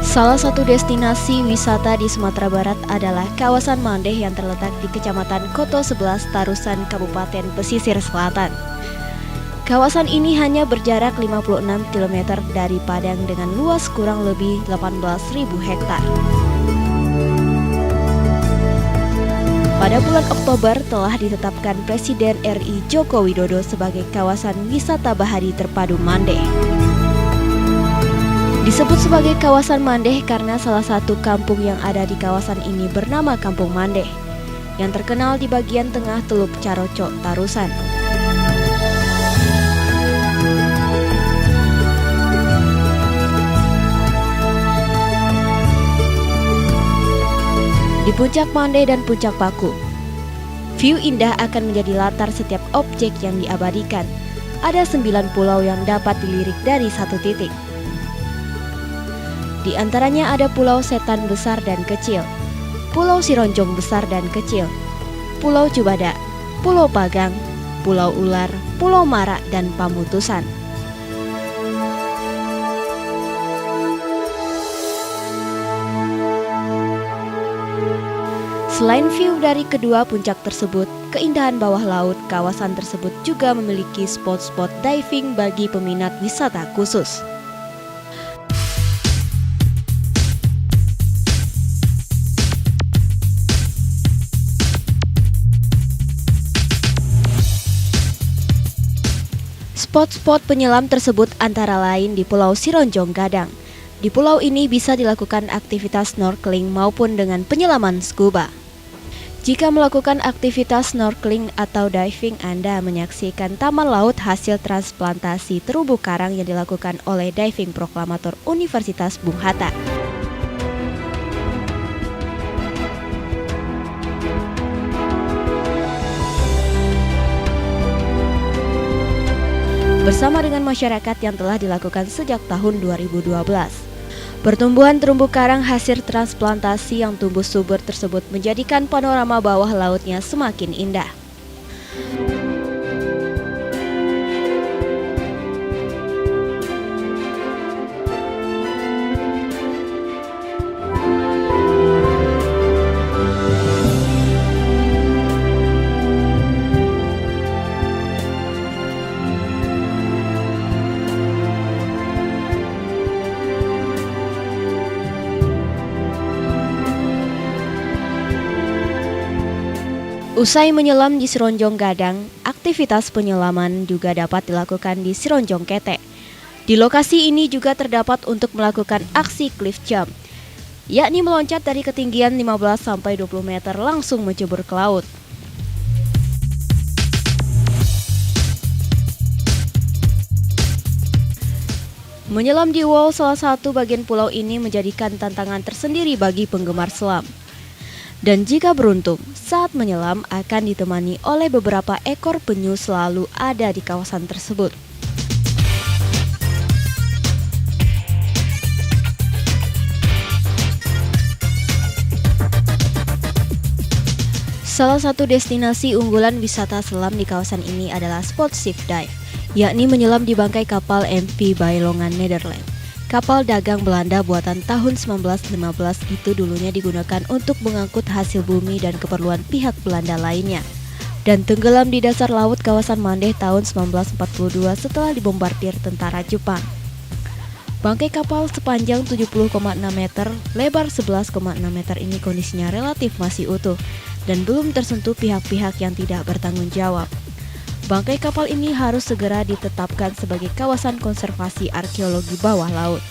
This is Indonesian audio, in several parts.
Salah satu destinasi wisata di Sumatera Barat adalah kawasan Mandeh yang terletak di Kecamatan Koto 11, Tarusan, Kabupaten Pesisir Selatan. Kawasan ini hanya berjarak 56 km dari Padang dengan luas kurang lebih 18.000 hektar. Pada bulan Oktober telah ditetapkan Presiden RI Joko Widodo sebagai kawasan wisata bahari terpadu Mandeh. Disebut sebagai kawasan Mandeh karena salah satu kampung yang ada di kawasan ini bernama Kampung Mandeh, yang terkenal di bagian tengah Teluk Caroco, Tarusan. Di puncak Mandeh dan puncak Paku, view indah akan menjadi latar setiap objek yang diabadikan. Ada 9 pulau yang dapat dilirik dari satu titik. Di antaranya ada Pulau Setan Besar dan Kecil, Pulau Sironjong Besar dan Kecil, Pulau Cubada, Pulau Pagang, Pulau Ular, Pulau Marak, dan Pamutusan. Selain view dari kedua puncak tersebut, keindahan bawah laut kawasan tersebut juga memiliki spot-spot diving bagi peminat wisata khusus. Spot-spot penyelam tersebut antara lain di Pulau Sironjong Gadang. Di pulau ini bisa dilakukan aktivitas snorkeling maupun dengan penyelaman scuba. Jika melakukan aktivitas snorkeling atau diving, Anda menyaksikan taman laut hasil transplantasi terumbu karang yang dilakukan oleh diving proklamator Universitas Bung Hatta. Bersama dengan masyarakat yang telah dilakukan sejak tahun 2012. Pertumbuhan terumbu karang hasil transplantasi yang tumbuh subur tersebut menjadikan panorama bawah lautnya semakin indah. Usai menyelam di Sironjong Gadang, aktivitas penyelaman juga dapat dilakukan di Sironjong Kete. Di lokasi ini juga terdapat untuk melakukan aksi cliff jump, yakni meloncat dari ketinggian 15-20 meter langsung mencebur ke laut. Menyelam di wall salah satu bagian pulau ini menjadikan tantangan tersendiri bagi penggemar selam. Dan jika beruntung, saat menyelam akan ditemani oleh beberapa ekor penyu selalu ada di kawasan tersebut. Salah satu destinasi unggulan wisata selam di kawasan ini adalah spot ship dive, yakni menyelam di bangkai kapal MV Bailongan Nederland. Kapal dagang Belanda buatan tahun 1915 itu dulunya digunakan untuk mengangkut hasil bumi dan keperluan pihak Belanda lainnya, dan tenggelam di dasar laut kawasan Mandeh tahun 1942 setelah dibombardir tentara Jepang. Bangkai kapal sepanjang 70,6 meter, lebar 11,6 meter ini kondisinya relatif masih utuh dan belum tersentuh pihak-pihak yang tidak bertanggung jawab. Bangkai kapal ini harus segera ditetapkan sebagai kawasan konservasi arkeologi bawah laut.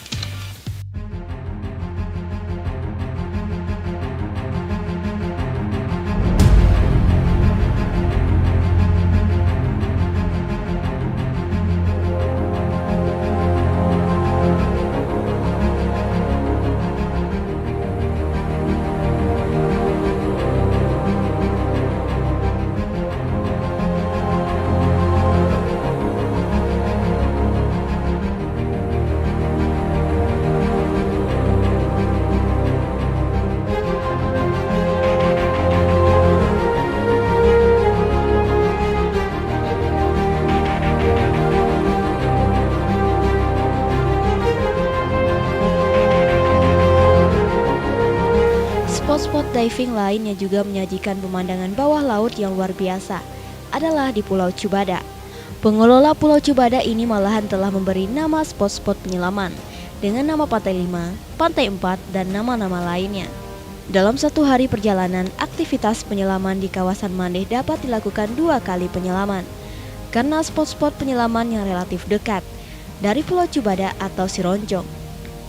diving lain yang juga menyajikan pemandangan bawah laut yang luar biasa adalah di Pulau Cubada. Pengelola Pulau Cubada ini malahan telah memberi nama spot-spot penyelaman dengan nama Pantai 5, Pantai 4, dan nama-nama lainnya. Dalam satu hari perjalanan, aktivitas penyelaman di kawasan Mandeh dapat dilakukan 2 kali penyelaman karena spot-spot penyelaman yang relatif dekat dari Pulau Cubada atau Sironjong.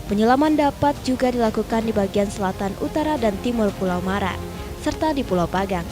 Penyelaman dapat juga dilakukan di bagian selatan, utara, dan timur Pulau Mara, serta di Pulau Pagang.